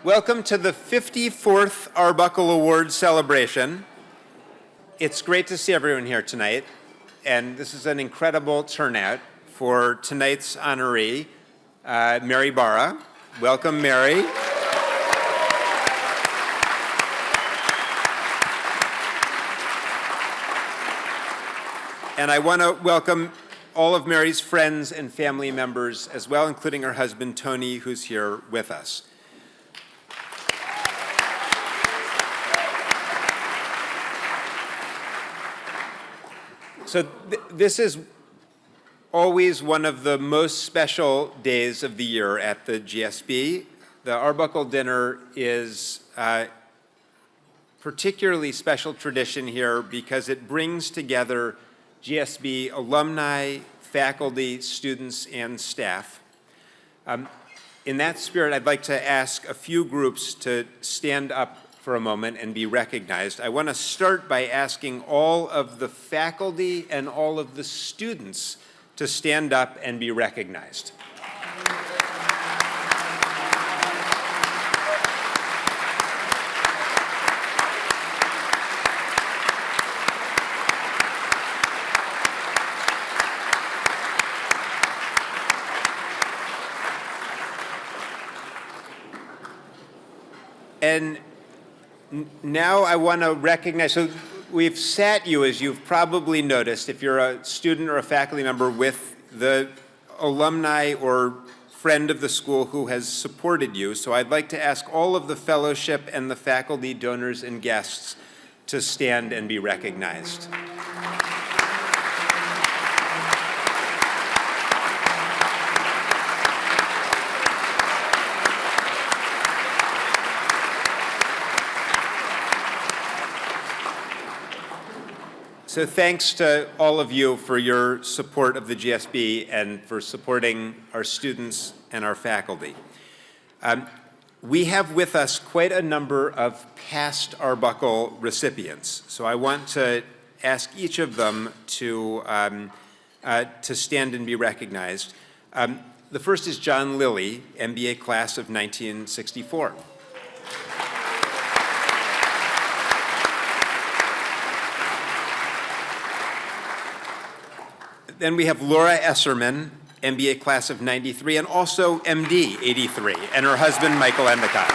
Welcome to the 54th Arbuckle Award celebration. It's great to see everyone here tonight, and this is an incredible turnout for tonight's honoree, Mary Barra. Welcome, Mary. And I want to welcome all of Mary's friends and family members as well, including her husband, Tony, who's here with us. So this is always one of the most special days of the year at the GSB. The Arbuckle Dinner is a particularly special tradition here because it brings together GSB alumni, faculty, students, and staff. In that spirit, I'd like to ask a few groups to stand up for a moment and be recognized. I want to start by asking all of the faculty and all of the students to stand up and be recognized. And now I want to recognize, so we've sat you, as you've probably noticed, if you're a student or a faculty member, with the alumni or friend of the school who has supported you. So I'd like to ask all of the fellowship and the faculty, donors, and guests to stand and be recognized. So thanks to all of you for your support of the GSB and for supporting our students and our faculty. We have with us quite a number of past Arbuckle recipients. So I want to ask each of them to stand and be recognized. The first is John Lilly, MBA class of 1964. Then we have Laura Esserman, MBA class of 93, and also MD 83, and her husband, Michael Endicott.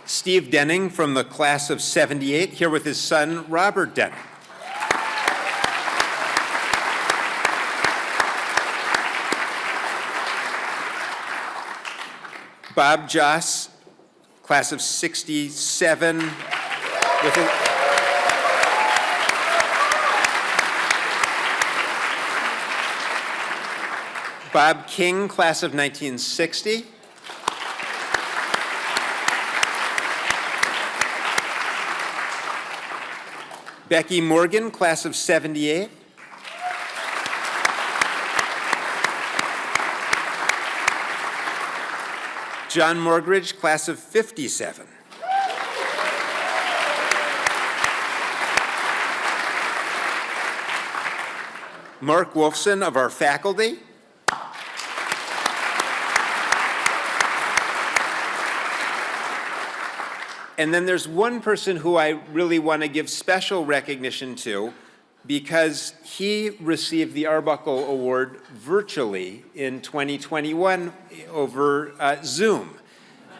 Steve Denning from the class of 78, here with his son, Robert Denning. Bob Joss, class of 67, with his Bob King, class of 1960. Becky Morgan, class of 78. John Morgridge, class of 57. Mark Wolfson of our faculty. And then there's one person who I really want to give special recognition to because he received the Arbuckle Award virtually in 2021 over Zoom.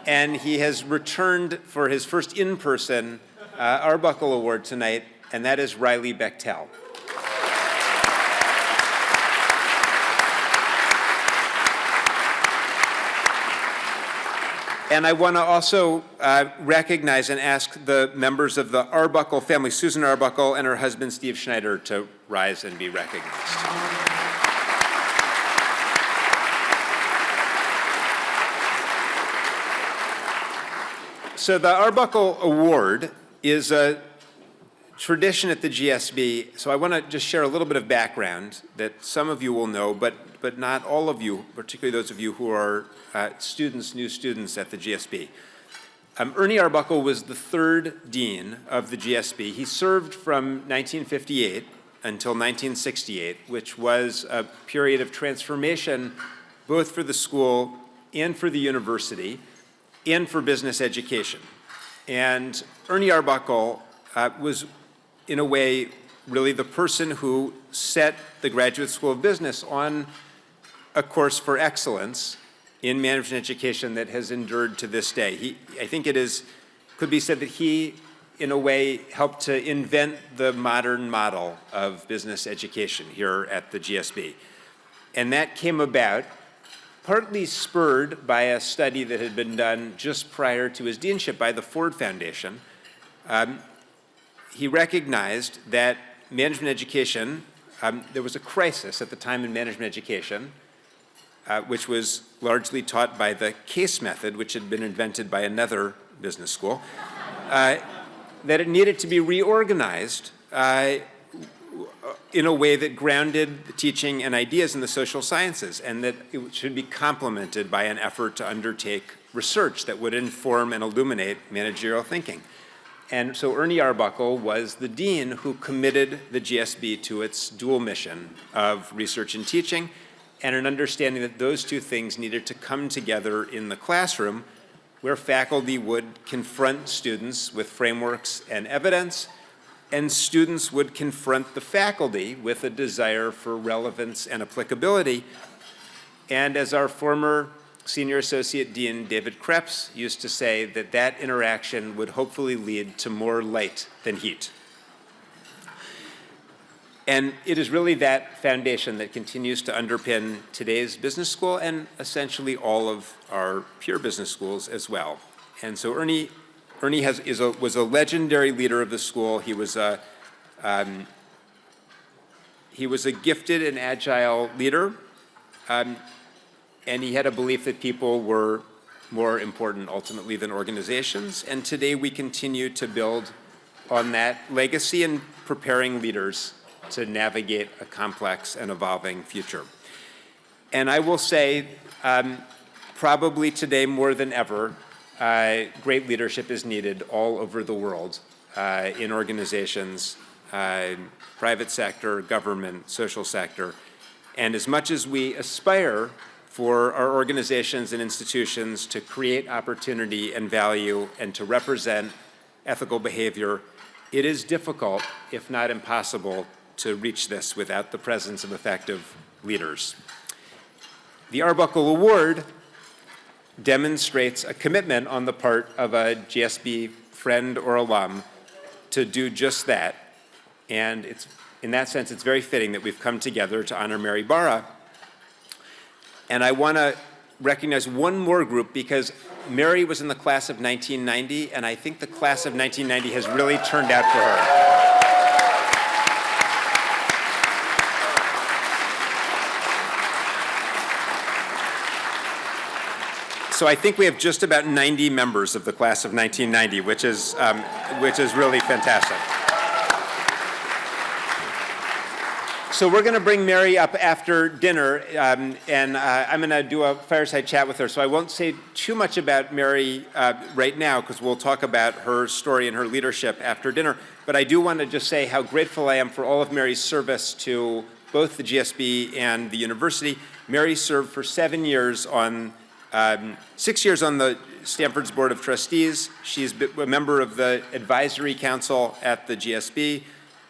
And he has returned for his first in-person Arbuckle Award tonight, and that is Riley Bechtel. And I want to also recognize and ask the members of the Arbuckle family, Susan Arbuckle and her husband, Steve Schneider, to rise and be recognized. So the Arbuckle Award is a tradition at the GSB. So I want to just share a little bit of background that some of you will know, but not all of you, particularly those of you who are students, new students at the GSB. Ernie Arbuckle was the third dean of the GSB. He served from 1958 until 1968, which was a period of transformation both for the school and for the university and for business education. And Ernie Arbuckle was, in a way, really the person who set the Graduate School of Business on a course for excellence in management education that has endured to this day. I think could be said that he, in a way, helped to invent the modern model of business education here at the GSB. And that came about partly spurred by a study that had been done just prior to his deanship by the Ford Foundation. He recognized that management education, there was a crisis at the time in management education, which was largely taught by the case method, which had been invented by another business school, that it needed to be reorganized in a way that grounded the teaching and ideas in the social sciences, and that it should be complemented by an effort to undertake research that would inform and illuminate managerial thinking. And so Ernie Arbuckle was the dean who committed the GSB to its dual mission of research and teaching, and an understanding that those two things needed to come together in the classroom, where faculty would confront students with frameworks and evidence, and students would confront the faculty with a desire for relevance and applicability. And as our former Senior Associate Dean David Krebs used to say, that interaction would hopefully lead to more light than heat. And it is really that foundation that continues to underpin today's business school and essentially all of our peer business schools as well. And so Ernie was a legendary leader of the school. He was a gifted and agile leader, and he had a belief that people were more important ultimately than organizations. And today we continue to build on that legacy and preparing leaders to navigate a complex and evolving future. And I will say, probably today more than ever, great leadership is needed all over the world, in organizations, private sector, government, social sector. And as much as we aspire for our organizations and institutions to create opportunity and value and to represent ethical behavior, it is difficult, if not impossible, to reach this without the presence of effective leaders. The Arbuckle Award demonstrates a commitment on the part of a GSB friend or alum to do just that. And in that sense, it's very fitting that we've come together to honor Mary Barra. And I want to recognize one more group, because Mary was in the class of 1990, and I think the class of 1990 has really turned out for her. So I think we have just about 90 members of the class of 1990, which is really fantastic. So we're going to bring Mary up after dinner, and I'm going to do a fireside chat with her. So I won't say too much about Mary right now, because we'll talk about her story and her leadership after dinner. But I do want to just say how grateful I am for all of Mary's service to both the GSB and the university. Mary served for 6 years on the Stanford's Board of Trustees. She's a member of the Advisory Council at the GSB.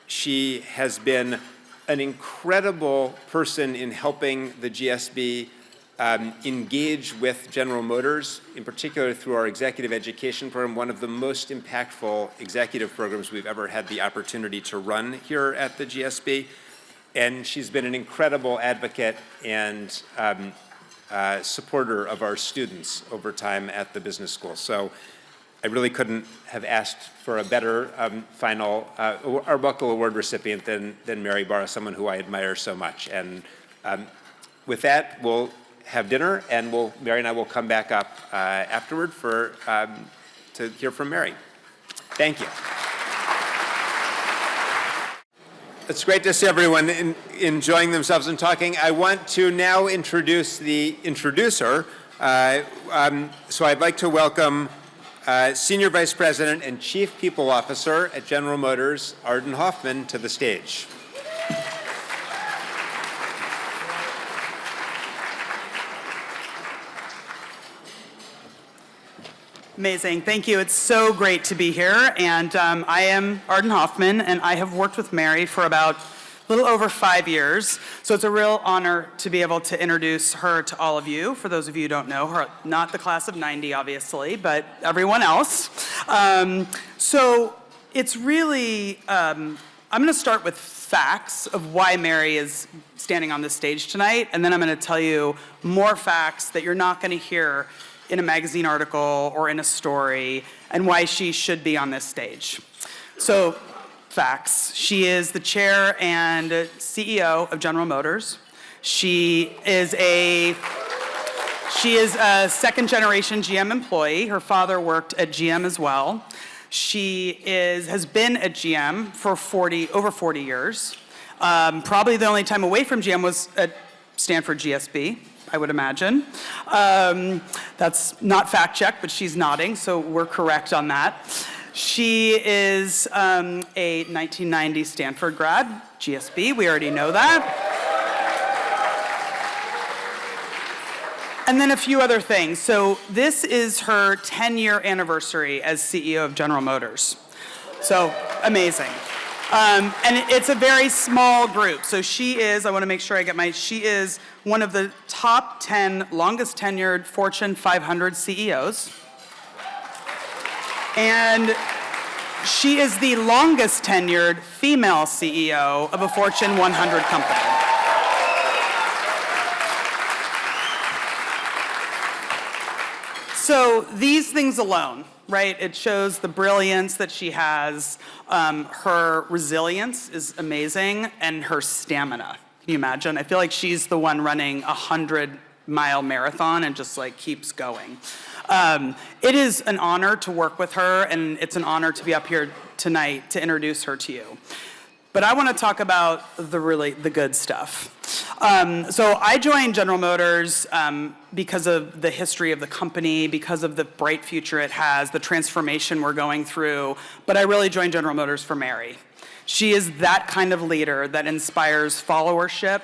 She has been an incredible person in helping the GSB engage with General Motors, in particular through our executive education program, one of the most impactful executive programs we've ever had the opportunity to run here at the GSB. And she's been an incredible advocate and supporter of our students over time at the business school. So I really couldn't have asked for a better final Arbuckle Award recipient than Mary Barra, someone who I admire so much. And with that, we'll have dinner, and Mary and I will come back up afterward to hear from Mary. Thank you. It's great to see everyone enjoying themselves and talking. I want to now introduce the introducer. So I'd like to welcome Senior Vice President and Chief People Officer at General Motors, Arden Hoffman, to the stage. Amazing. Thank you. It's so great to be here. And I am Arden Hoffman, and I have worked with Mary for about a little over 5 years. So it's a real honor to be able to introduce her to all of you. For those of you who don't know her, not the class of 90, obviously, but everyone else. So it's really, I'm going to start with facts of why Mary is standing on this stage tonight, and then I'm going to tell you more facts that you're not going to hear in a magazine article or in a story, and why she should be on this stage. So, facts. She is the chair and CEO of General Motors. She is a second-generation GM employee. Her father worked at GM as well. She has been at GM for over 40 years. Probably the only time away from GM was at Stanford GSB, I would imagine. That's not fact-checked, but she's nodding, so we're correct on that. She is a 1990 Stanford grad, GSB, we already know that. And then a few other things. So this is her 10-year anniversary as CEO of General Motors. So amazing. And it's a very small group. So she is, I want to make sure I get she is one of the top 10 longest tenured Fortune 500 CEOs. And she is the longest tenured female CEO of a Fortune 100 company. So these things alone, right? It shows the brilliance that she has. Her resilience is amazing, and her stamina. Can you imagine? I feel like she's the one running a 100-mile marathon and just like keeps going. It is an honor to work with her, and it's an honor to be up here tonight to introduce her to you. But I want to talk about the good stuff. So I joined General Motors because of the history of the company, because of the bright future it has, the transformation we're going through. But I really joined General Motors for Mary. She is that kind of leader that inspires followership.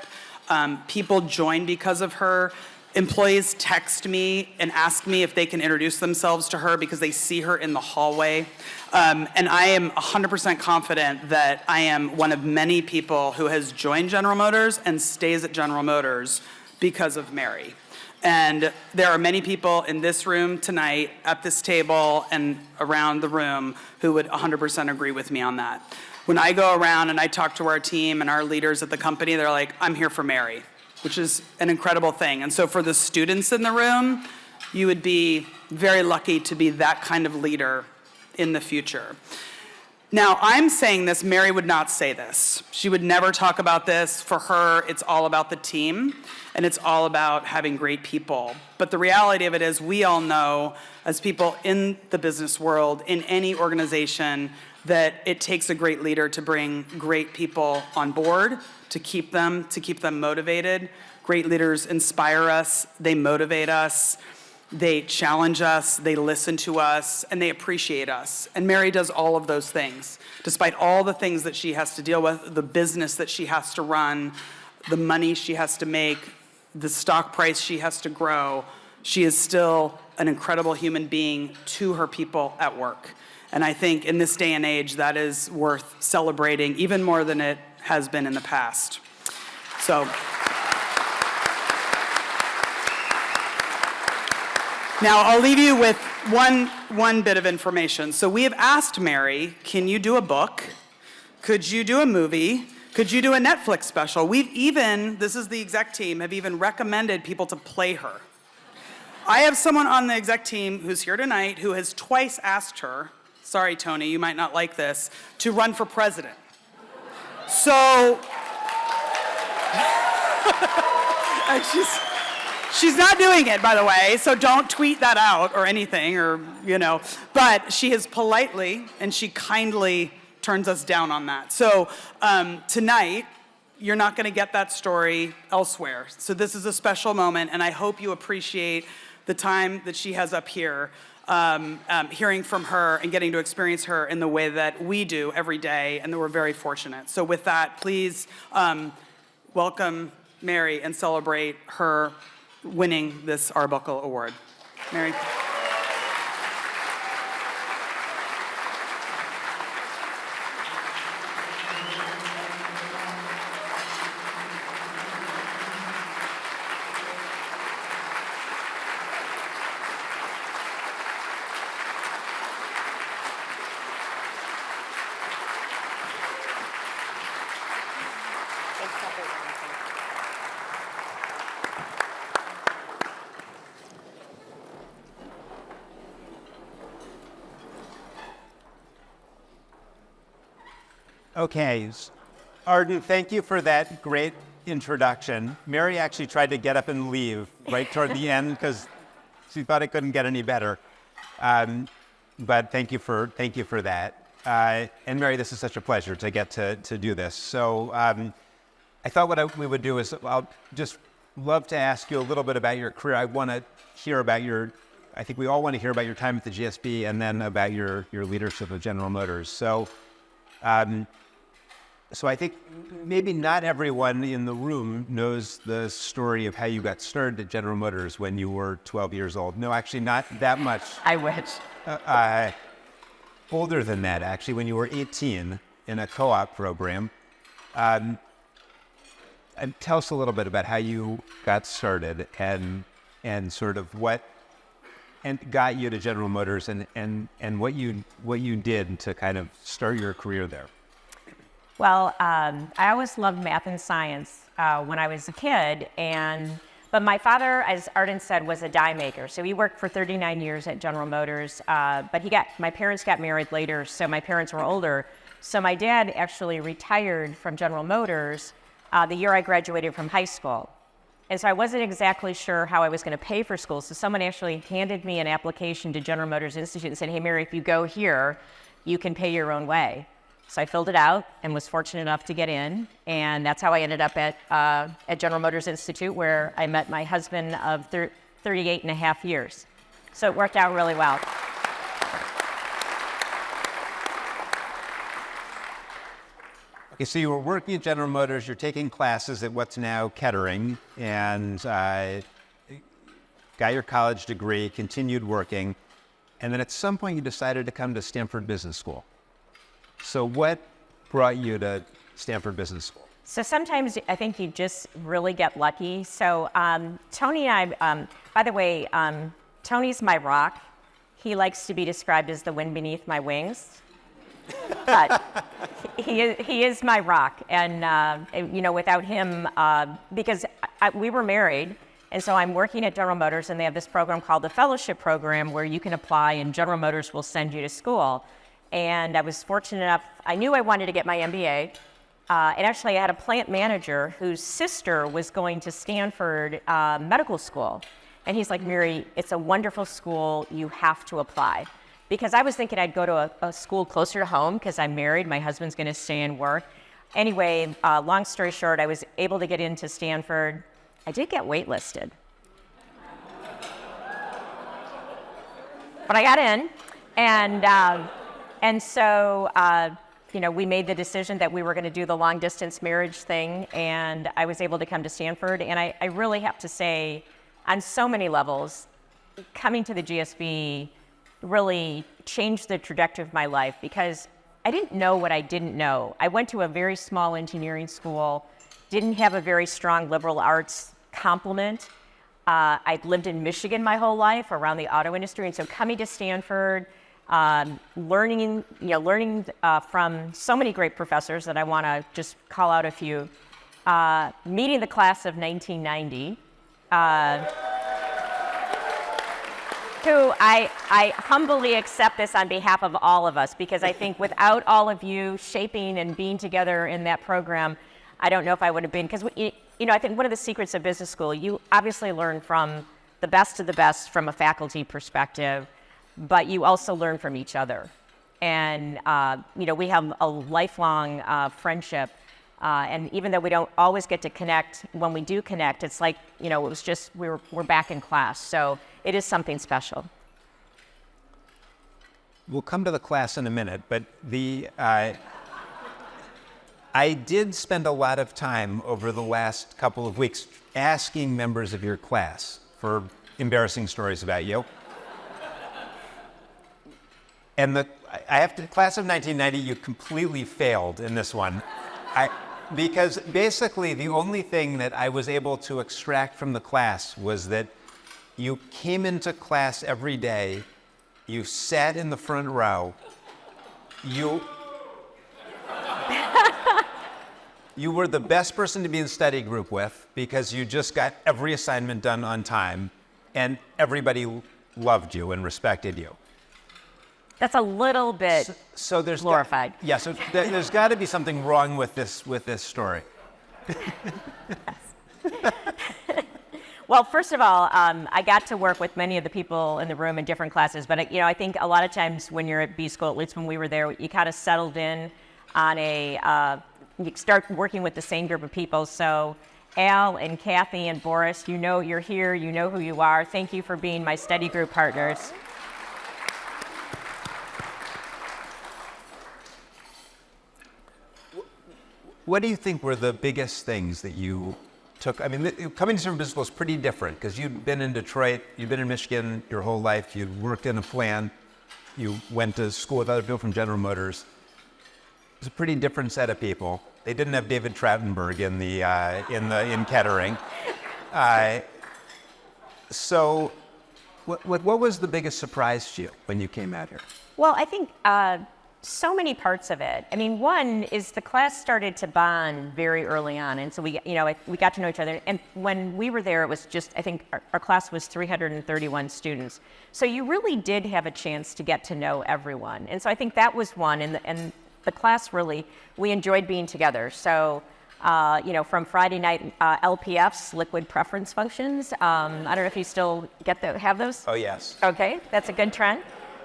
People join because of her. Employees text me and ask me if they can introduce themselves to her because they see her in the hallway. And I am 100% confident that I am one of many people who has joined General Motors and stays at General Motors because of Mary. And there are many people in this room tonight, at this table, and around the room who would 100% agree with me on that. When I go around and I talk to our team and our leaders at the company, they're like, I'm here for Mary, which is an incredible thing. And so for the students in the room, you would be very lucky to be that kind of leader in the future. Now, I'm saying this, Mary would not say this. She would never talk about this. For her, it's all about the team, and it's all about having great people. But the reality of it is, we all know, as people in the business world, in any organization, that it takes a great leader to bring great people on board, to keep them motivated. Great leaders inspire us, they motivate us, they challenge us, they listen to us, and they appreciate us. And Mary does all of those things. Despite all the things that she has to deal with, the business that she has to run, the money she has to make, the stock price she has to grow, she is still an incredible human being to her people at work. And I think in this day and age, that is worth celebrating even more than it has been in the past. So, now I'll leave you with one bit of information. So we have asked Mary, can you do a book? Could you do a movie? Could you do a Netflix special? We've even, this is the exec team, have even recommended people to play her. I have someone on the exec team who's here tonight who has twice asked her, sorry Tony, you might not like this, to run for president. So, and she's not doing it, by the way, so don't tweet that out or anything, or, but she has politely and she kindly turns us down on that. So tonight, you're not gonna get that story elsewhere. So this is a special moment, and I hope you appreciate the time that she has up here, hearing from her and getting to experience her in the way that we do every day, and that we're very fortunate. So with that, please welcome Mary and celebrate her winning this Arbuckle Award. Mary. Okay, Arden, thank you for that great introduction. Mary actually tried to get up and leave right toward the end because she thought it couldn't get any better. But thank you for that. And Mary, this is such a pleasure to get to do this. So I thought we would do is I'll just love to ask you a little bit about your career. I want to hear about I think we all want to hear about your time at the GSB and then about your leadership of General Motors. So I think maybe not everyone in the room knows the story of how you got started at General Motors when you were 12 years old. No, actually not that much. I wish. Older than that, actually, when you were 18 in a co-op program. And tell us a little bit about how you got started and sort of what got you to General Motors and what you did to kind of start your career there. Well, I always loved math and science when I was a kid, but my father, as Arden said, was a die maker. So he worked for 39 years at General Motors, but my parents got married later, so my parents were older. So my dad actually retired from General Motors the year I graduated from high school. And so I wasn't exactly sure how I was going to pay for school. So someone actually handed me an application to General Motors Institute and said, hey, Mary, if you go here, you can pay your own way. So I filled it out and was fortunate enough to get in. And that's how I ended up at General Motors Institute, where I met my husband of 38 and a half years. So it worked out really well. Okay, so you were working at General Motors, you're taking classes at what's now Kettering, and got your college degree, continued working, and then at some point you decided to come to Stanford Business School. So what brought you to Stanford Business School? So sometimes I think you just really get lucky. So Tony and I, by the way, Tony's my rock. He likes to be described as the wind beneath my wings. But he is my rock, and without him, because we were married, and so I'm working at General Motors, and they have this program called the Fellowship Program where you can apply, and General Motors will send you to school. And I was fortunate enough; I knew I wanted to get my MBA, and actually I had a plant manager whose sister was going to Stanford Medical School, and he's like, Mary, it's a wonderful school, you have to apply. Because I was thinking I'd go to a school closer to home because I'm married, my husband's going to stay and work. Anyway, long story short, I was able to get into Stanford. I did get waitlisted. But I got in, and so we made the decision that we were going to do the long distance marriage thing, and I was able to come to Stanford. And I really have to say, on so many levels, coming to the GSB really changed the trajectory of my life because I didn't know what I didn't know. I went to a very small engineering school, didn't have a very strong liberal arts complement. I'd lived in Michigan my whole life around the auto industry, and so coming to Stanford, learning from so many great professors that I want to just call out a few. Meeting the class of 1990. Who I humbly accept this on behalf of all of us, because I think without all of you shaping and being together in that program, I don't know if I would have been, because I think one of the secrets of business school, you obviously learn from the best of the best from a faculty perspective, but you also learn from each other. And, we have a lifelong friendship. And even though we don't always get to connect, when we do connect, it's like, it was just, we're back in class. So it is something special. We'll come to the class in a minute, but I did spend a lot of time over the last couple of weeks asking members of your class for embarrassing stories about you. And the class of 1990, you completely failed in this one. Because basically the only thing that I was able to extract from the class was that you came into class every day, you sat in the front row, you were the best person to be in study group with because you just got every assignment done on time, and everybody loved you and respected you. That's a little bit So there's glorified. So there's got to be something wrong with this story. Well, first of all, I got to work with many of the people in the room in different classes, but I think a lot of times when you're at B School, at least when we were there, you kind of settled in on you start working with the same group of people. So Al and Kathy and Boris, you're here, you know who you are. Thank you for being my study group partners. What do you think were the biggest things that you took? I mean, coming to San Francisco is pretty different because you'd been in Detroit, you'd been in Michigan your whole life, you'd worked in a plant, you went to school with other people from General Motors. It's a pretty different set of people. They didn't have David Trachtenberg in Kettering. So, what was the biggest surprise to you when you came out here? Well, I think so many parts of it. I mean, one is the class started to bond very early on, and so we got to know each other. And when we were there, it was just, I think our class was 331 students. So you really did have a chance to get to know everyone. And so I think that was one, and the class really, we enjoyed being together. So, from Friday night LPFs, liquid preference functions. I don't know if you still have those? Oh, yes. Okay, that's a good trend.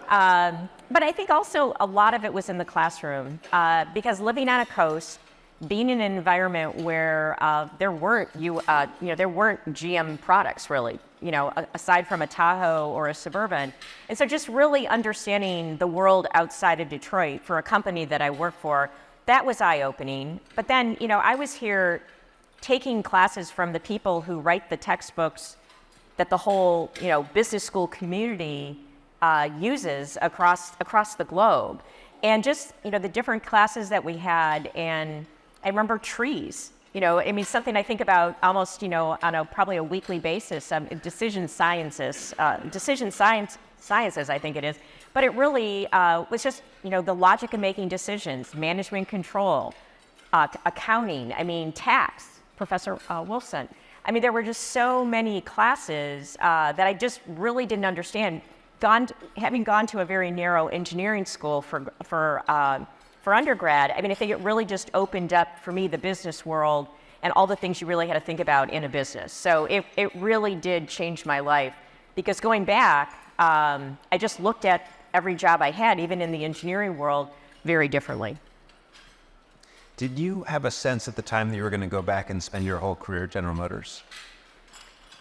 But I think also a lot of it was in the classroom because living on a coast, being in an environment where there weren't GM products really, aside from a Tahoe or a Suburban. And so just really understanding the world outside of Detroit for a company that I work for, that was eye-opening. But then, I was here taking classes from the people who write the textbooks that the whole, business school community uses across the globe. And just, the different classes that we had, and I remember trees, something I think about almost, on probably a weekly basis, decision sciences, I think it is. But it really was just, the logic of making decisions, management control, accounting, tax, Professor Wolfson. There were just so many classes that I just really didn't understand. Having gone to a very narrow engineering school for undergrad, I think it really just opened up for me the business world and all the things you really had to think about in a business. So it really did change my life because going back, I just looked at every job I had, even in the engineering world, very differently. Did you have a sense at the time that you were going to go back and spend your whole career at General Motors?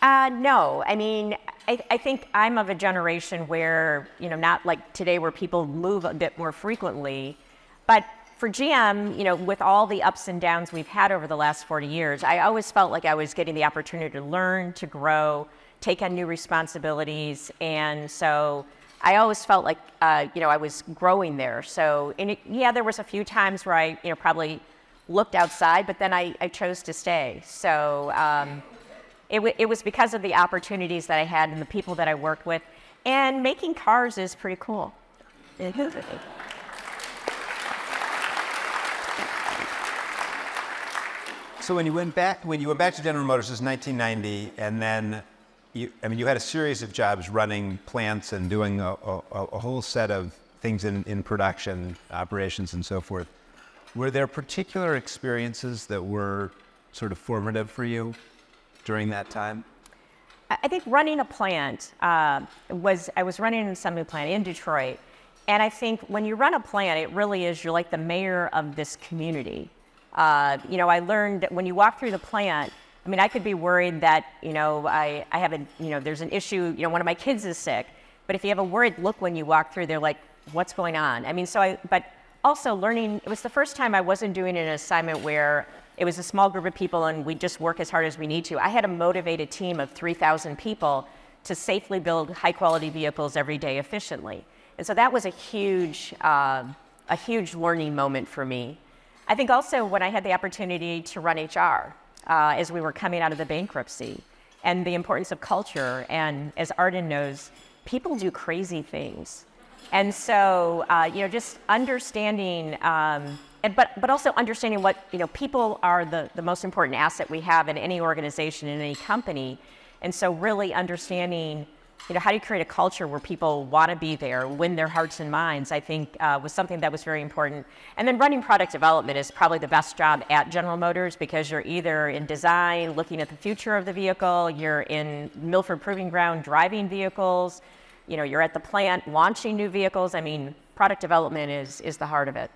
No, I think I'm of a generation where, not like today where people move a bit more frequently, but for GM, with all the ups and downs we've had over the last 40 years, I always felt like I was getting the opportunity to learn, to grow, take on new responsibilities, and so I always felt like, I was growing there. So, there was a few times where I, probably looked outside, but then I chose to stay. So, it was because of the opportunities that I had and the people that I worked with. And making cars is pretty cool. So when you went back to General Motors, it was 1990, and then you had a series of jobs running plants and doing a whole set of things in production, operations and so forth. Were there particular experiences that were sort of formative for you during that time? I think running a plant I was running an assembly plant in Detroit, and I think when you run a plant, it really is, you're like the mayor of this community. I learned that when you walk through the plant, I could be worried that, I have there's an issue, one of my kids is sick, but if you have a worried look when you walk through, they're like, what's going on? But also learning, it was the first time I wasn't doing an assignment where it was a small group of people and we just work as hard as we need to. I had a motivated team of 3,000 people to safely build high quality vehicles every day efficiently. And so that was a huge learning moment for me. I think also when I had the opportunity to run HR as we were coming out of the bankruptcy, and the importance of culture, and as Arden knows, people do crazy things. And so, just understanding, but also understanding what, people are the most important asset we have in any organization, in any company. And so really understanding how do you create a culture where people want to be there, win their hearts and minds, I think was something that was very important. And then running product development is probably the best job at General Motors because you're either in design, looking at the future of the vehicle, you're in Milford Proving Ground driving vehicles, you're at the plant launching new vehicles. I mean, product development is the heart of it.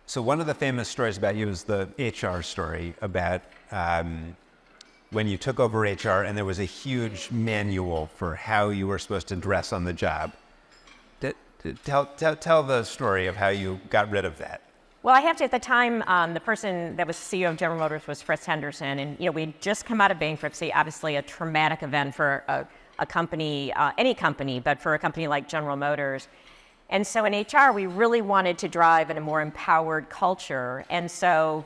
So one of the famous stories about you is the HR story about when you took over HR and there was a huge manual for how you were supposed to dress on the job. Tell the story of how you got rid of that. Well, I have to, at the time, the person that was CEO of General Motors was Fritz Henderson, and we'd just come out of bankruptcy, obviously a traumatic event for a company, any company, but for a company like General Motors. And so in HR, we really wanted to drive in a more empowered culture. And so,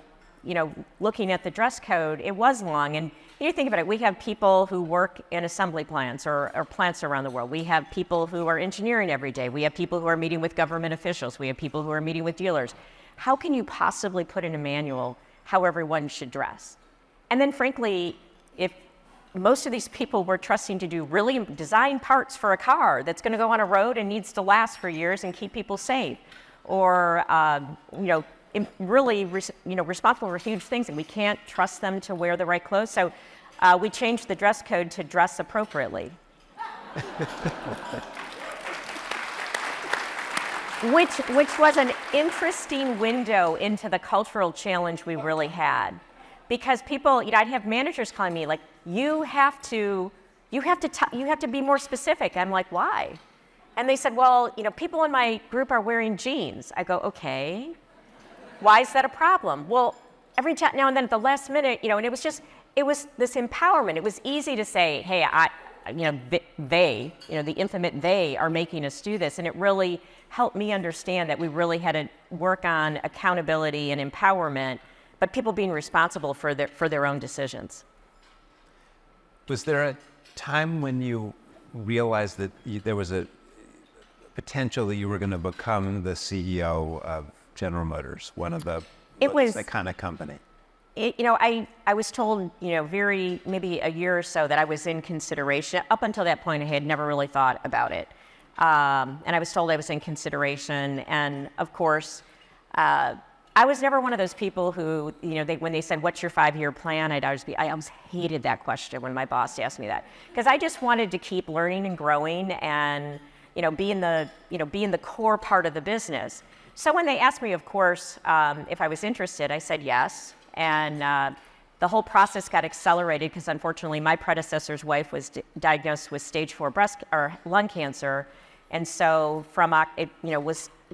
looking at the dress code, it was long. And you think about it, we have people who work in assembly plants or plants around the world. We have people who are engineering every day. We have people who are meeting with government officials. We have people who are meeting with dealers. How can you possibly put in a manual how everyone should dress? And then frankly, if most of these people were trusting to do really design parts for a car that's going to go on a road and needs to last for years and keep people safe, or really responsible for huge things, and we can't trust them to wear the right clothes. So we changed the dress code to dress appropriately. which was an interesting window into the cultural challenge we really had. Because people, I'd have managers calling me like, you have to be more specific. I'm like, why? And they said, well, people in my group are wearing jeans. I go, okay. Why is that a problem? Well, every now and then at the last minute, and it was this empowerment. It was easy to say, hey, they, the infamous they are making us do this. And it really helped me understand that we really had to work on accountability and empowerment, but people being responsible for their own decisions. Was there a time when you realized that there was a potential that you were going to become the CEO of General Motors, one of the iconic company? I was told, maybe a year or so that I was in consideration. Up until that point, I had never really thought about it. And I was told I was in consideration. And of course, I was never one of those people who, when they said, what's your 5-year plan? I always hated that question when my boss asked me that. Because I just wanted to keep learning and growing and, be in the core part of the business. So when they asked me, of course, if I was interested, I said yes. And the whole process got accelerated because unfortunately my predecessor's wife was diagnosed with stage 4 lung cancer. And so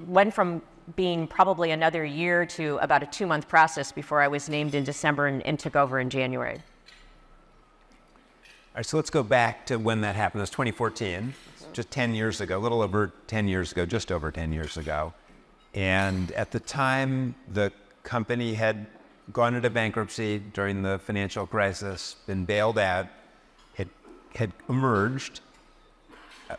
went from being probably another year to about a 2-month process before I was named in December and took over in January. All right, so let's go back to when that happened. It was 2014, just 10 years ago, a little over 10 years ago, just over 10 years ago. And at the time, the company had gone into bankruptcy during the financial crisis, been bailed out, had emerged,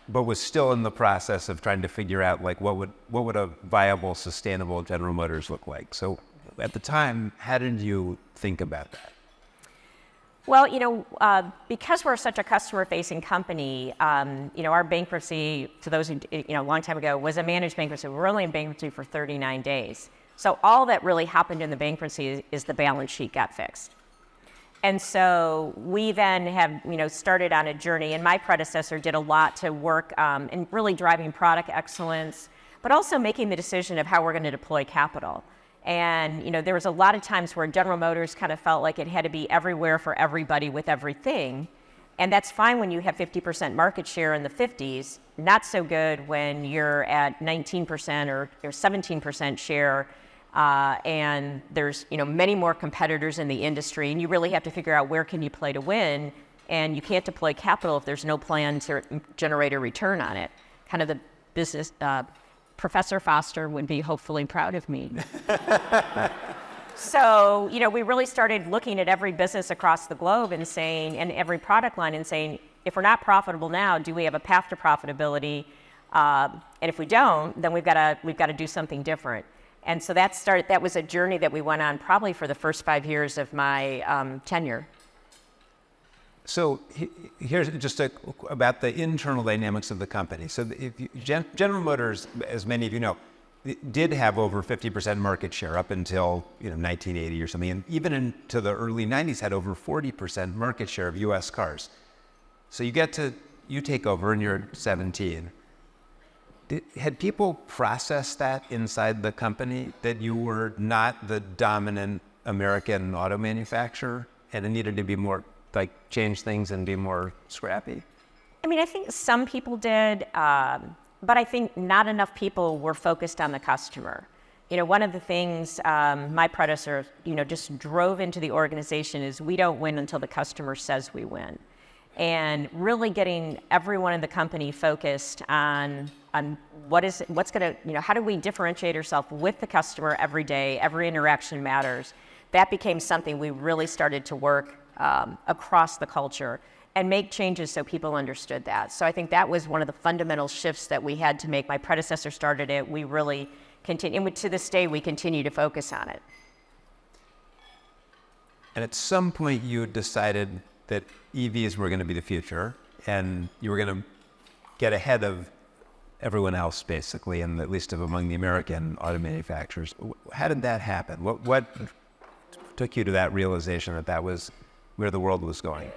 but was still in the process of trying to figure out what would a viable, sustainable General Motors look like. So at the time, how did you think about that? Well, because we're such a customer-facing company, our bankruptcy, to those who, a long time ago, was a managed bankruptcy. We were only in bankruptcy for 39 days. So all that really happened in the bankruptcy is the balance sheet got fixed. And so we then have, started on a journey, and my predecessor did a lot to work in really driving product excellence, but also making the decision of how we're going to deploy capital. And, there was a lot of times where General Motors kind of felt like it had to be everywhere for everybody with everything. And that's fine when you have 50% market share in the 50s, not so good when you're at 19% or 17% share. And there's many more competitors in the industry, and you really have to figure out where can you play to win, and you can't deploy capital if there's no plan to generate a return on it. Kind of the business, Professor Foster would be hopefully proud of me. So, we really started looking at every business across the globe and every product line and saying, if we're not profitable now, do we have a path to profitability? And if we don't, then we've got to do something different. And so that was a journey that we went on probably for the first 5 years of my tenure. So here's just about the internal dynamics of the company. So General Motors, as many of you know, did have over 50% market share up until 1980 or something, and even into the early 90s had over 40% market share of U.S. cars. So you take over and you're 17. Had people processed that inside the company, that you were not the dominant American auto manufacturer and it needed to be more change things and be more scrappy? I mean, I think some people did, but I think not enough people were focused on the customer. One of the things my predecessor, just drove into the organization is we don't win until the customer says we win. And really getting everyone in the company focused on what's going to, how do we differentiate ourselves with the customer every day, every interaction matters. That became something we really started to work across the culture and make changes so people understood that. So I think that was one of the fundamental shifts that we had to make. My predecessor started it. We really continue, and to this day, we continue to focus on it. And at some point, you decided that EVs were going to be the future, and you were going to get ahead of everyone else, basically, and at least among the American auto manufacturers. How did that happen? What took you to that realization that was where the world was going?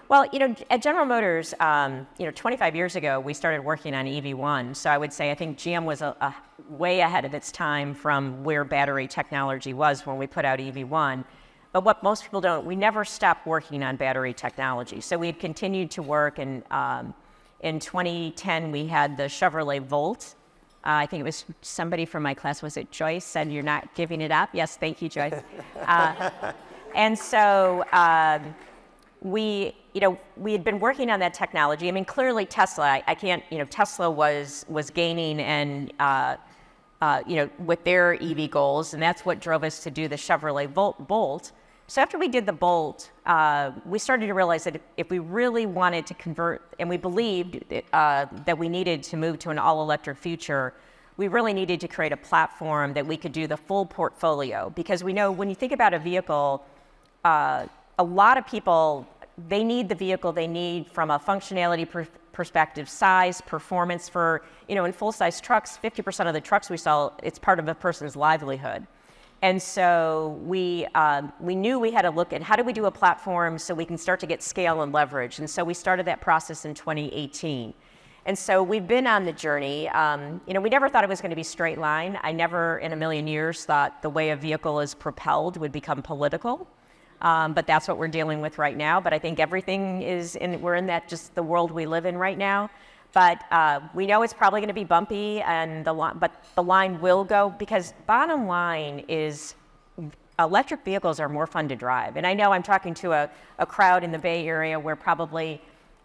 Well, at General Motors, 25 years ago, we started working on EV1. So I would say I think GM was a way ahead of its time from where battery technology was when we put out EV1. But what most people don't, we never stopped working on battery technology. So we had continued to work, and in 2010, we had the Chevrolet Volt. I think it was somebody from my class, was it Joyce, said, "You're not giving it up?" Yes, thank you, Joyce. And so we had been working on that technology. I mean, clearly Tesla, Tesla was gaining and, with their EV goals, and that's what drove us to do the Chevrolet Bolt. So after we did the Bolt, we started to realize that if we really wanted to convert, and we believed that we needed to move to an all-electric future, we really needed to create a platform that we could do the full portfolio. Because we know when you think about a vehicle, a lot of people, they need the vehicle they need from a functionality perspective, size, performance. For, in full-size trucks, 50% of the trucks we sell, it's part of a person's livelihood. And so we knew we had to look at how do we do a platform so we can start to get scale and leverage. And so we started that process in 2018. And so we've been on the journey. We never thought it was going to be straight line. I never in a million years thought the way a vehicle is propelled would become political. But that's what we're dealing with right now. But I think everything we're in that just the world we live in right now. But we know it's probably going to be bumpy, but the line will go, because bottom line is electric vehicles are more fun to drive. And I know I'm talking to a crowd in the Bay Area where probably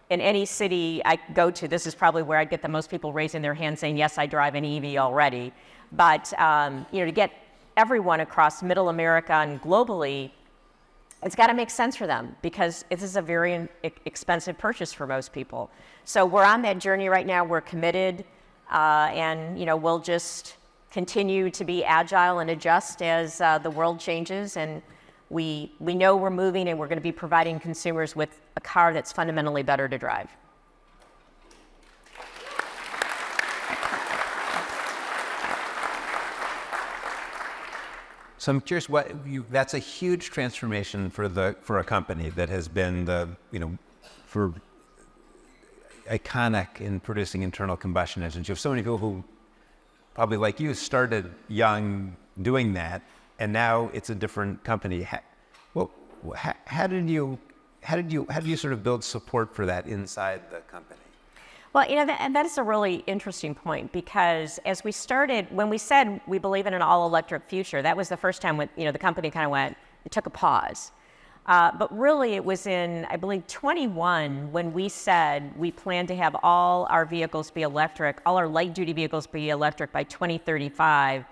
in any city I go to, this is probably where I'd get the most people raising their hands saying, yes, I drive an EV already. But to get everyone across middle America and globally, it's got to make sense for them, because this is a very expensive purchase for most people. So we're on that journey right now. We're committed, and we'll just continue to be agile and adjust as the world changes. And we know we're moving, and we're going to be providing consumers with a car that's fundamentally better to drive. So I'm curious, that's a huge transformation for a company that has been for iconic in producing internal combustion engines. You have so many people who, probably like you, started young doing that, and now it's a different company. How did you sort of build support for that inside the company? Well, that is a really interesting point, because as we started, when we said we believe in an all-electric future, that was the first time when, the company kind of it took a pause. But really it was in, I believe, 21 when we said we plan to have all our vehicles be electric, all our light-duty vehicles be electric by 2035.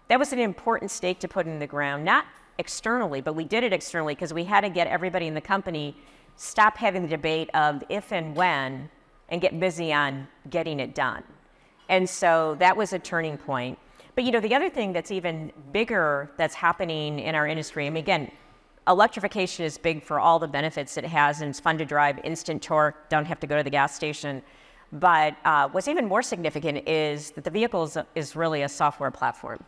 That was an important stake to put in the ground, not externally, but we did it externally because we had to get everybody in the company stop having the debate of if and when, and get busy on getting it done. And so that was a turning point. But the other thing that's even bigger that's happening in our industry, again, electrification is big for all the benefits it has, and it's fun to drive, instant torque, don't have to go to the gas station. But what's even more significant is that the vehicle is really a software platform.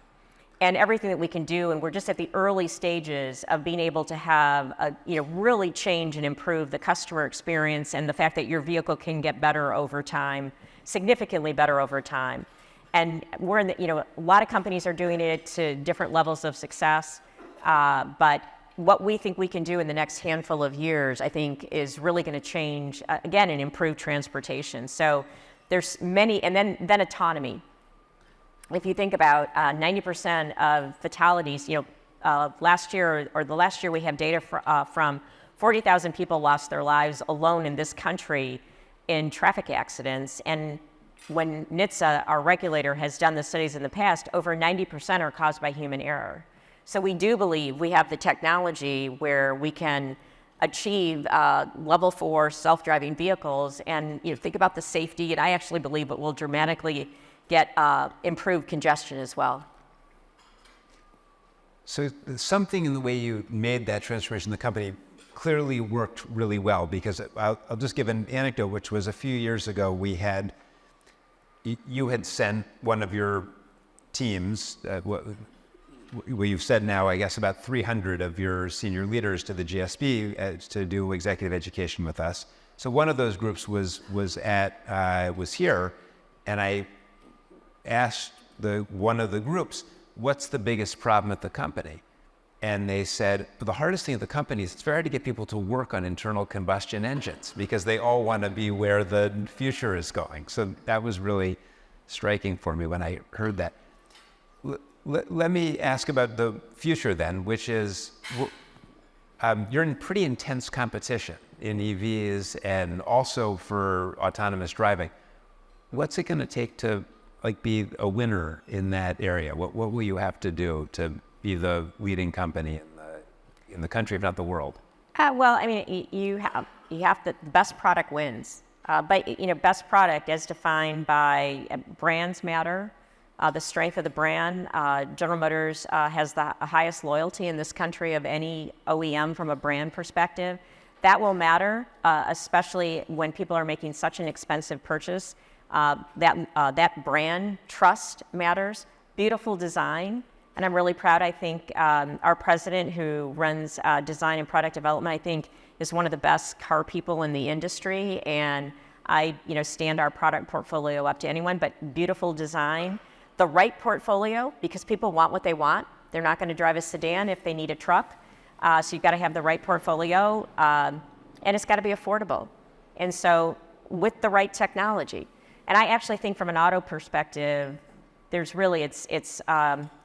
And everything that we can do, and we're just at the early stages of being able to have, really change and improve the customer experience, and the fact that your vehicle can get better over time, significantly better over time. And we're in a lot of companies are doing it to different levels of success, but what we think we can do in the next handful of years, I think, is really going to change, again, and improve transportation. So there's many, and then autonomy. If you think about 90% of fatalities, last year we have data from 40,000 people lost their lives alone in this country in traffic accidents. And when NHTSA, our regulator, has done the studies in the past, over 90% are caused by human error. So we do believe we have the technology where we can achieve level 4 self-driving vehicles, and think about the safety, and I actually believe it will dramatically get improved congestion as well. So something in the way you made that transformation in the company clearly worked really well, because I'll just give an anecdote, which was a few years ago, you had sent one of your teams, well, you've said now, I guess, about 300 of your senior leaders to the GSB to do executive education with us. So one of those groups was here, and I asked one of the groups, what's the biggest problem at the company? And they said, the hardest thing at the company is it's very hard to get people to work on internal combustion engines because they all want to be where the future is going. So that was really striking for me when I heard that. Let me ask about the future then, which is, you're in pretty intense competition in EVs and also for autonomous driving. What's it going to take to be a winner in that area? What will you have to do to be the leading company in the country, if not the world? Well, I mean, you have the best product wins. But best product as defined by brands matter. The strength of the brand. General Motors has the highest loyalty in this country of any OEM from a brand perspective. That will matter, especially when people are making such an expensive purchase. That brand trust matters. Beautiful design. And I'm really proud, I think, our president who runs design and product development, I think, is one of the best car people in the industry. And I stand our product portfolio up to anyone, but beautiful design. The right portfolio, because people want what they want. They're not going to drive a sedan if they need a truck. So you've got to have the right portfolio, and it's got to be affordable. And so with the right technology. And I actually think from an auto perspective, there's really, it's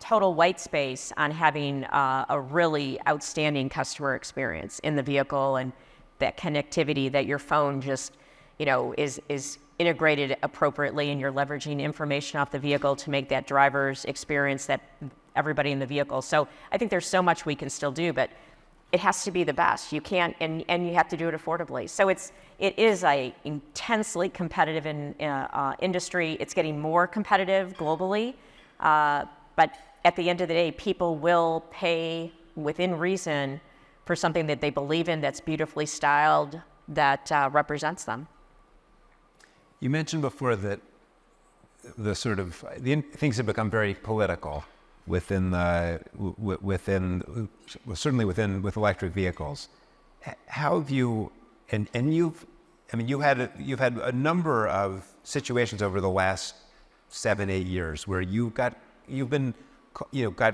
total white space on having a really outstanding customer experience in the vehicle, and that connectivity that your phone just, is integrated appropriately, and you're leveraging information off the vehicle to make that driver's experience that everybody in the vehicle. So I think there's so much we can still do, but it has to be the best. You can't, and you have to do it affordably. So it is a intensely competitive industry. It's getting more competitive globally, but at the end of the day, people will pay within reason for something that they believe in, that's beautifully styled, that represents them. You mentioned before that things have become very political with electric vehicles. How have you, you've had a number of situations over the last 7-8 years where you've got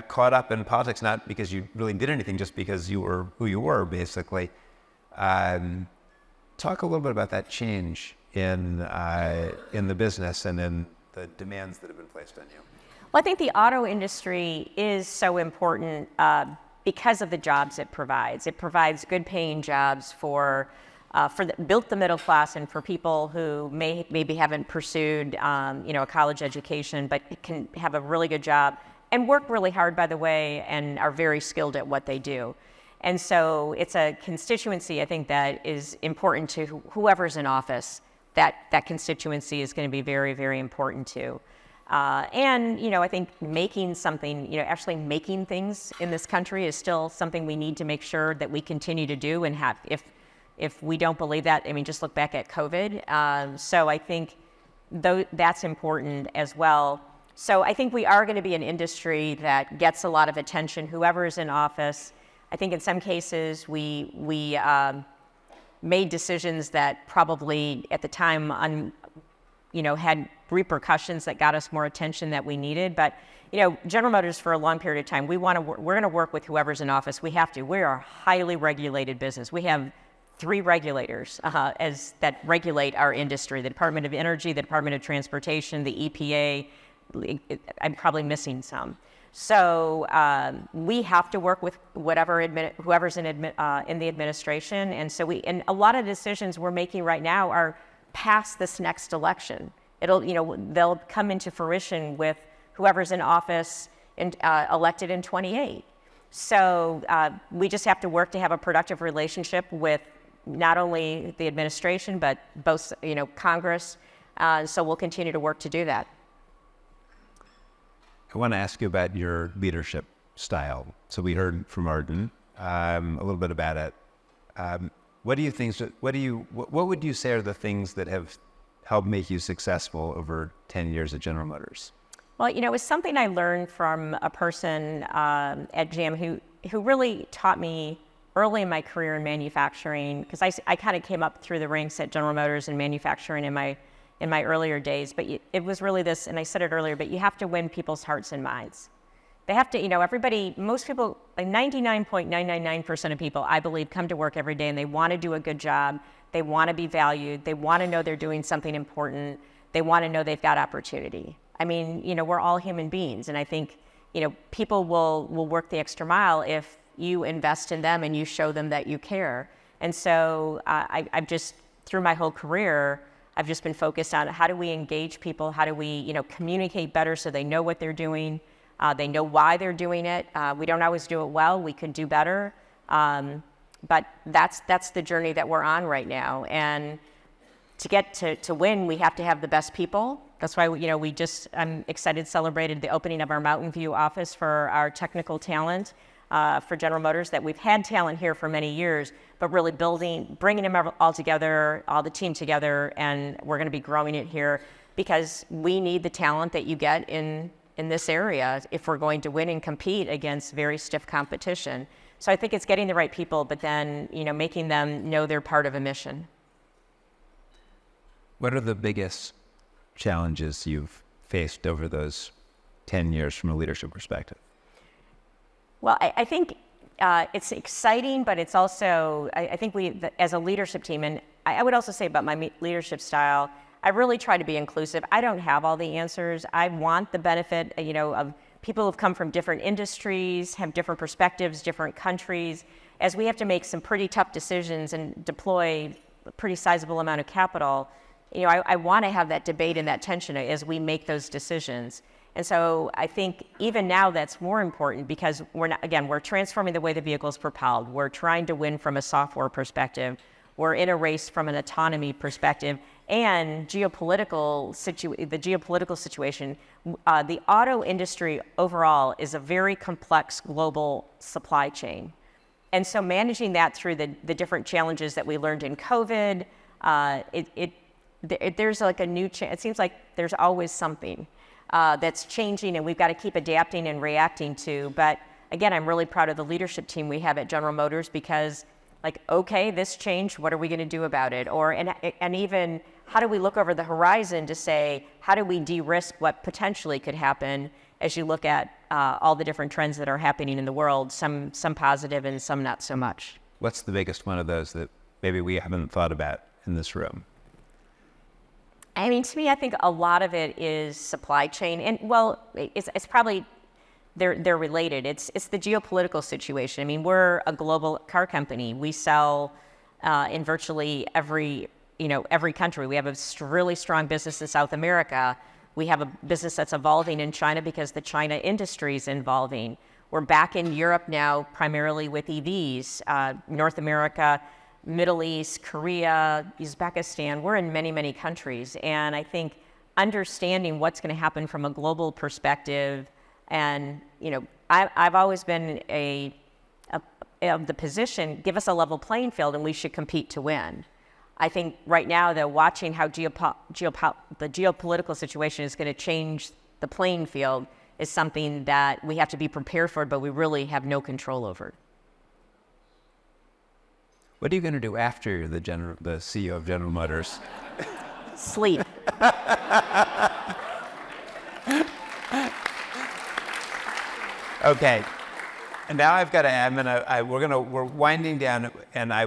caught up in politics, not because you really did anything, just because you were who you were, basically. Talk a little bit about that change in the business and in the demands that have been placed on you. Well, I think the auto industry is so important because of the jobs it provides. It provides good paying jobs built the middle class, and for people who maybe haven't pursued a college education, but can have a really good job and work really hard, by the way, and are very skilled at what they do. And so it's a constituency, I think, that is important to whoever's in office. That constituency is going to be very, very important to. And, I think making something, actually making things in this country is still something we need to make sure that we continue to do and have. If we don't believe that, just look back at COVID. So I think that's important as well. So I think we are going to be an industry that gets a lot of attention, whoever is in office. I think in some cases we made decisions that probably at the time had repercussions that got us more attention that we needed. But General Motors for a long period of time, we're going to work with whoever's in office. We have to. We are a highly regulated business. We have 3 regulators that regulate our industry: the Department of Energy, the Department of Transportation, the EPA. I'm probably missing some. So we have to work with whoever's in the administration, and and a lot of decisions we're making right now are past this next election. They'll come into fruition with whoever's in office and elected in 28. So we just have to work to have a productive relationship with not only the administration but both Congress. So we'll continue to work to do that. I want to ask you about your leadership style. So we heard from Arden a little bit about it. What would you say are the things that have helped make you successful over 10 years at General Motors? Well, it was something I learned from a person at GM who really taught me early in my career in manufacturing, because I kind of came up through the ranks at General Motors in manufacturing in my earlier days. But it was really this, and I said it earlier, but you have to win people's hearts and minds. They have to, most people, like 99.999% of people, I believe, come to work every day and they want to do a good job. They want to be valued. They want to know they're doing something important. They want to know they've got opportunity. We're all human beings. And I think, people will work the extra mile if you invest in them and you show them that you care. And so I've just, through my whole career, I've just been focused on how do we engage people? How do we, communicate better so they know what they're doing? They know why they're doing it. We don't always do it well. We could do better. But that's the journey that we're on right now. And to get to win, we have to have the best people. That's why, I'm excited, celebrated the opening of our Mountain View office for our technical talent for General Motors, that we've had talent here for many years, but really bringing them all together, all the team together, and we're going to be growing it here because we need the talent that you get in this area if we're going to win and compete against very stiff competition. So I think it's getting the right people, but then, making them know they're part of a mission. What are the biggest challenges you've faced over those 10 years from a leadership perspective? Well, I think it's exciting, but it's also, I think as a leadership team, and I would also say about my leadership style, I really try to be inclusive. I don't have all the answers. I want the benefit, of people who've come from different industries, have different perspectives, different countries. As we have to make some pretty tough decisions and deploy a pretty sizable amount of capital, I want to have that debate and that tension as we make those decisions. And so I think even now that's more important because we're transforming the way the vehicle is propelled. We're trying to win from a software perspective. We're in a race from an autonomy perspective and the geopolitical situation. The auto industry overall is a very complex global supply chain. And so managing that through the different challenges that we learned in COVID, there's like it seems like there's always something that's changing and we've got to keep adapting and reacting to. But again, I'm really proud of the leadership team we have at General Motors because okay, this changed, what are we going to do about it? And even how do we look over the horizon to say, how do we de-risk what potentially could happen as you look at all the different trends that are happening in the world, some positive and some not so much. What's the biggest one of those that maybe we haven't thought about in this room? To me, I think a lot of it is supply chain. And it's probably, they're related. It's the geopolitical situation. We're a global car company. We sell in virtually every country. We have a really strong business in South America. We have a business that's evolving in China because the China industry is evolving. We're back in Europe now, primarily with EVs. North America, Middle East, Korea, Uzbekistan. We're in many, many countries. And I think understanding what's going to happen from a global perspective. And, I've always been of the position, give us a level playing field and we should compete to win. I think right now, though, watching how the geopolitical situation is going to change the playing field is something that we have to be prepared for, but we really have no control over. What are you going to do after you're the CEO of General Motors? Sleep. Okay. And now I've got to, we're winding down, and I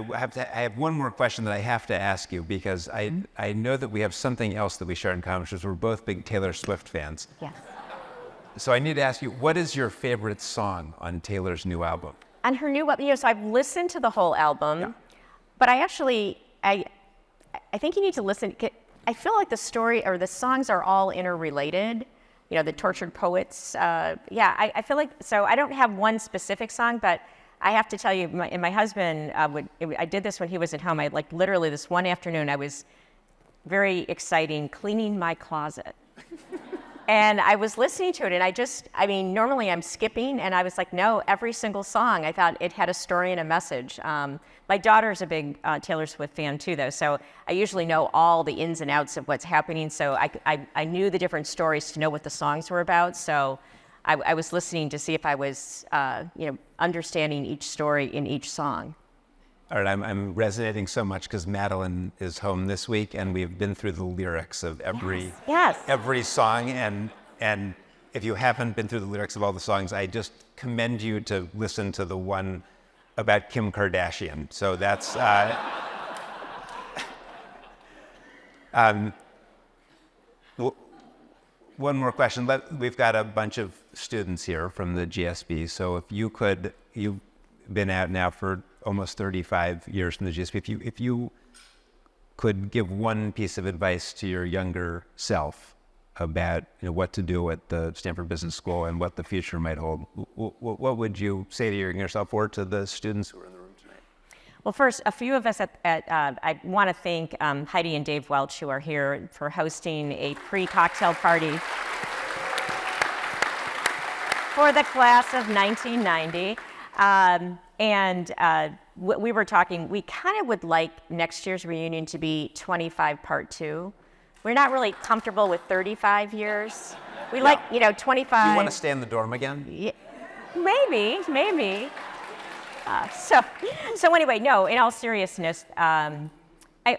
have one more question that I have to ask you, because I know that we have something else that we share in common, which is we're both big Taylor Swift fans. Yes. So I need to ask you, what is your favorite song on Taylor's new album? On her new album, so I've listened to the whole album, but I think you need to listen. I feel like the story or the songs are all interrelated. The Tortured Poets. I feel like, so I don't have one specific song, but I have to tell you, my husband, I did this when he was at home. Literally this one afternoon, I was very exciting, cleaning my closet. And I was listening to it, and normally I'm skipping, and I was like, no, every single song, I thought it had a story and a message. My daughter's a big Taylor Swift fan too, though, so I usually know all the ins and outs of what's happening, so I knew the different stories to know what the songs were about, so I was listening to see if I was, understanding each story in each song. All right, I'm resonating so much because Madeline is home this week, and we've been through the lyrics of every song. And if you haven't been through the lyrics of all the songs, I just commend you to listen to the one about Kim Kardashian. So that's one more question. We've got a bunch of students here from the GSB. So if you could, you've been out now for almost 35 years from the GSB. If you could give one piece of advice to your younger self about what to do at the Stanford Business School and what the future might hold, what would you say to your younger self or to the students who are in the room tonight? Well, first, a few of us I want to thank Heidi and Dave Welch, who are here, for hosting a pre-cocktail party for the class of 1990. We were talking, we kind of would like next year's reunion to be 25 part 2. We're not really comfortable with 35 years. We like, 25. You want to stay in the dorm again? Yeah, maybe. So anyway, no, in all seriousness,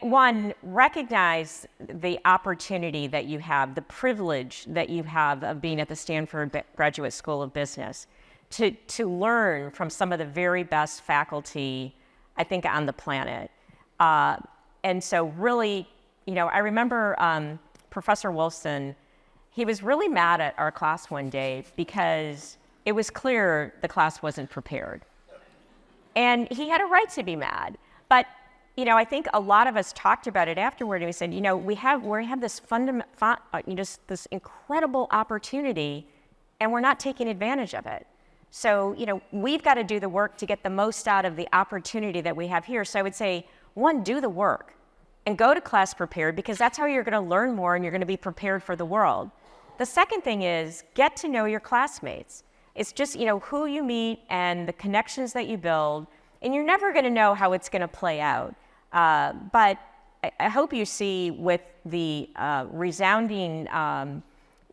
one, recognize the opportunity that you have, the privilege that you have of being at the Stanford Graduate School of Business. To learn from some of the very best faculty, I think, on the planet. And so really, I remember Professor Wolfson, he was really mad at our class one day because it was clear the class wasn't prepared. And he had a right to be mad. But, I think a lot of us talked about it afterward, and we said, we have this this incredible opportunity, and we're not taking advantage of it. So, we've got to do the work to get the most out of the opportunity that we have here. So I would say, one, do the work and go to class prepared, because that's how you're going to learn more and you're going to be prepared for the world. The second thing is get to know your classmates. It's just, who you meet and the connections that you build, and you're never going to know how it's going to play out. But I hope you see with the resounding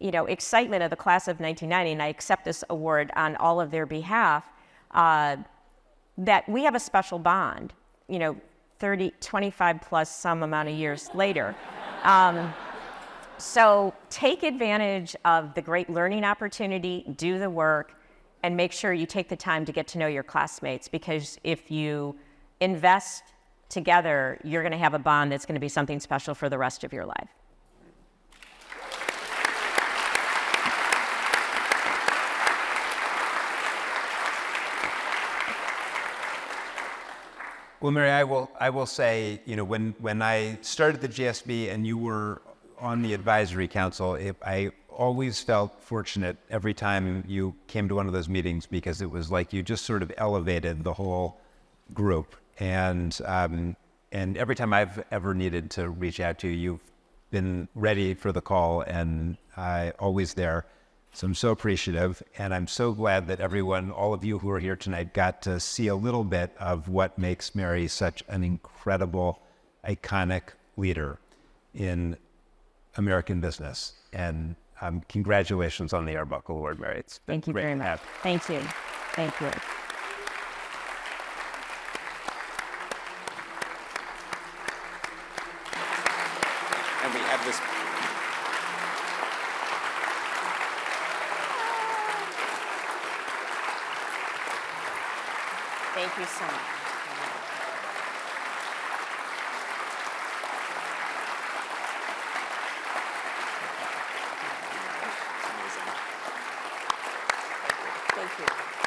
excitement of the class of 1990, and I accept this award on all of their behalf, that we have a special bond, 25 plus some amount of years later. So take advantage of the great learning opportunity, do the work, and make sure you take the time to get to know your classmates, because if you invest together, you're going to have a bond that's going to be something special for the rest of your life. Well, Mary, I will say, when I started the GSB and you were on the advisory council, I always felt fortunate every time you came to one of those meetings, because it was like you just sort of elevated the whole group. And every time I've ever needed to reach out to you, you've been ready for the call and always there. So I'm so appreciative, and I'm so glad that everyone, all of you who are here tonight, got to see a little bit of what makes Mary such an incredible, iconic leader in American business. And congratulations on the Arbuckle Award, Mary. It's been Thank you great very to much. have. Thank you. Thank you. And we have this. Thank you so much. Thank you.